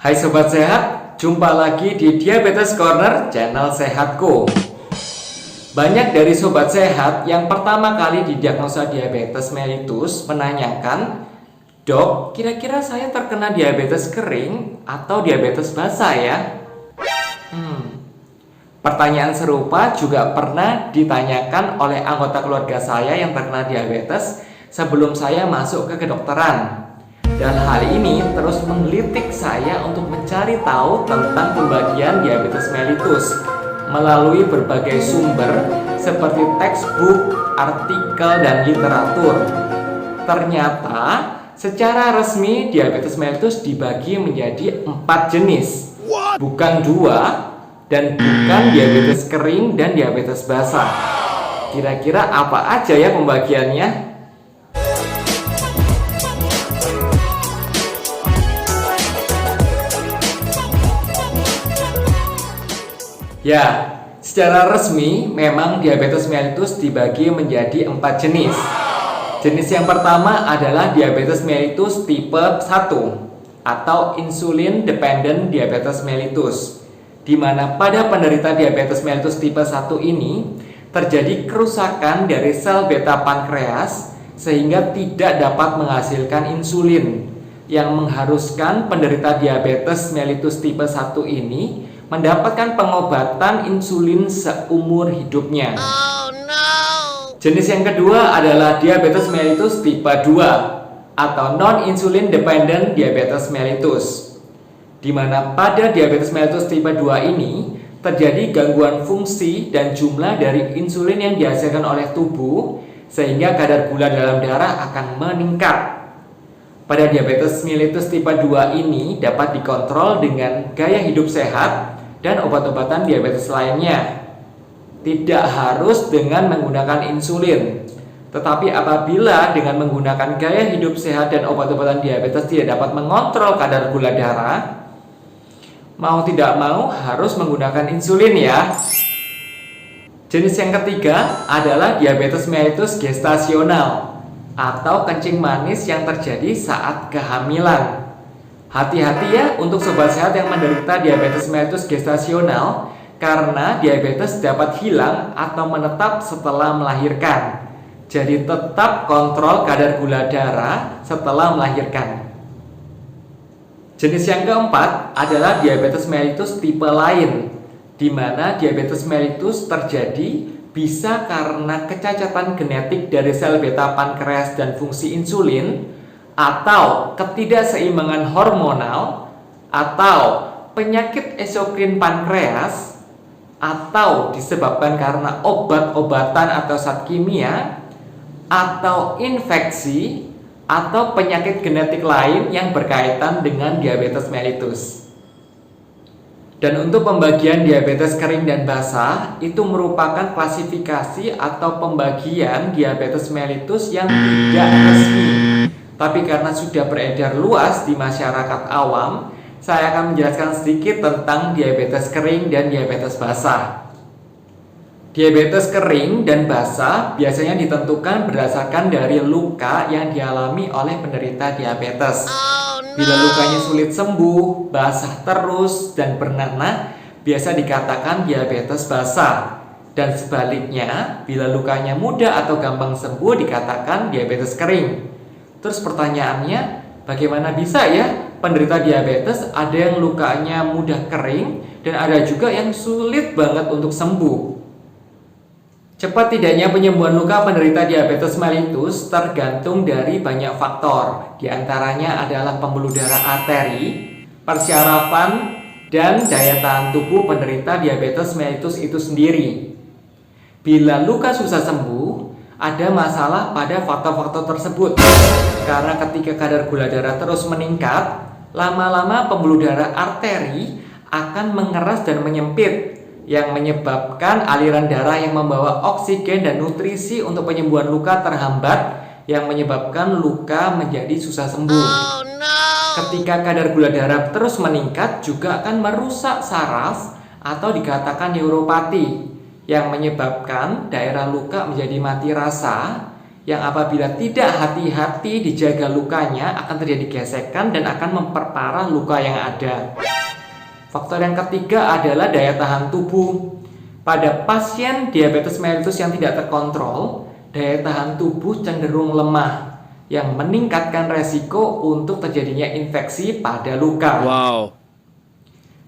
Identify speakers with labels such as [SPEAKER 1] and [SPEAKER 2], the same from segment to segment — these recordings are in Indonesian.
[SPEAKER 1] Hai Sobat Sehat, jumpa lagi di Diabetes Corner, channel Sehatku. Banyak dari Sobat Sehat yang pertama kali didiagnosa diabetes mellitus menanyakan, "Dok, kira-kira saya terkena diabetes kering atau diabetes basah ya?" Pertanyaan serupa juga pernah ditanyakan oleh anggota keluarga saya yang terkena diabetes sebelum saya masuk ke kedokteran. Dan hal ini terus menggelitik saya untuk mencari tahu tentang pembagian diabetes mellitus melalui berbagai sumber seperti textbook, artikel, dan literatur. Ternyata secara resmi diabetes mellitus dibagi menjadi 4 jenis, bukan 2, dan bukan diabetes kering dan diabetes basah. Kira-kira apa aja ya pembagiannya? Ya, secara resmi memang diabetes mellitus dibagi menjadi 4 jenis. Jenis yang pertama adalah diabetes mellitus tipe 1 atau insulin dependent diabetes mellitus, di mana pada penderita diabetes mellitus tipe 1 ini terjadi kerusakan dari sel beta pankreas sehingga tidak dapat menghasilkan insulin, yang mengharuskan penderita diabetes mellitus tipe 1 ini mendapatkan pengobatan insulin seumur hidupnya. Oh, no. Jenis yang kedua adalah diabetes mellitus tipe 2 atau non-insulin dependent diabetes mellitus, di mana pada diabetes mellitus tipe 2 ini terjadi gangguan fungsi dan jumlah dari insulin yang dihasilkan oleh tubuh sehingga kadar gula dalam darah akan meningkat. Pada diabetes mellitus tipe 2 ini dapat dikontrol dengan gaya hidup sehat dan obat-obatan diabetes lainnya. Tidak harus dengan menggunakan insulin. Tetapi apabila dengan menggunakan gaya hidup sehat dan obat-obatan diabetes tidak dapat mengontrol kadar gula darah, mau tidak mau harus menggunakan insulin ya. Jenis yang ketiga adalah diabetes mellitus gestasional atau kencing manis yang terjadi saat kehamilan. Hati-hati ya untuk sobat sehat yang menderita diabetes mellitus gestasional, karena diabetes dapat hilang atau menetap setelah melahirkan. Jadi tetap kontrol kadar gula darah setelah melahirkan. Jenis yang keempat adalah diabetes mellitus tipe lain, di mana diabetes mellitus terjadi bisa karena kecacatan genetik dari sel beta pankreas dan fungsi insulin, atau ketidakseimbangan hormonal, atau penyakit eksokrin pankreas, atau disebabkan karena obat-obatan atau zat kimia, atau infeksi, atau penyakit genetik lain yang berkaitan dengan diabetes mellitus. Dan untuk pembagian diabetes kering dan basah itu merupakan klasifikasi atau pembagian diabetes mellitus yang tidak resmi. Tapi karena sudah beredar luas di masyarakat awam, saya akan menjelaskan sedikit tentang diabetes kering dan diabetes basah. Diabetes kering dan basah biasanya ditentukan berdasarkan dari luka yang dialami oleh penderita diabetes. Bila lukanya sulit sembuh, basah terus, dan bernanah, biasa dikatakan diabetes basah. Dan sebaliknya, bila lukanya mudah atau gampang sembuh, dikatakan diabetes kering. Terus pertanyaannya, bagaimana bisa ya penderita diabetes ada yang lukanya mudah kering dan ada juga yang sulit banget untuk sembuh? Cepat tidaknya penyembuhan luka penderita diabetes mellitus tergantung dari banyak faktor. Di antaranya adalah pembuluh darah arteri, persyarafan, dan daya tahan tubuh penderita diabetes mellitus itu sendiri. Bila luka susah sembuh, ada masalah pada faktor-faktor tersebut. Karena ketika kadar gula darah terus meningkat, lama-lama pembuluh darah arteri akan mengeras dan menyempit, yang menyebabkan aliran darah yang membawa oksigen dan nutrisi untuk penyembuhan luka terhambat, yang menyebabkan luka menjadi susah sembuh. Oh, no. Ketika kadar gula darah terus meningkat juga akan merusak saraf atau dikatakan neuropati, yang menyebabkan daerah luka menjadi mati rasa, yang apabila tidak hati-hati hati-hati dijaga lukanya, akan terjadi gesekan dan akan memperparah luka yang ada. Faktor yang ketiga adalah daya tahan tubuh. Pada pasien diabetes mellitus yang tidak terkontrol, daya tahan tubuh cenderung lemah, yang meningkatkan resiko untuk terjadinya infeksi pada luka.
[SPEAKER 2] Wow.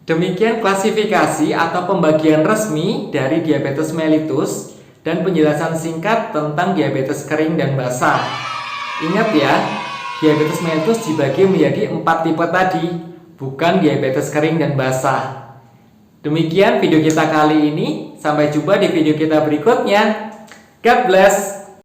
[SPEAKER 1] Demikian klasifikasi atau pembagian resmi dari diabetes mellitus dan penjelasan singkat tentang diabetes kering dan basah. Ingat ya, diabetes mellitus dibagi menjadi 4 tipe tadi, bukan diabetes kering dan basah. Demikian video kita kali ini, sampai jumpa di video kita berikutnya. God bless!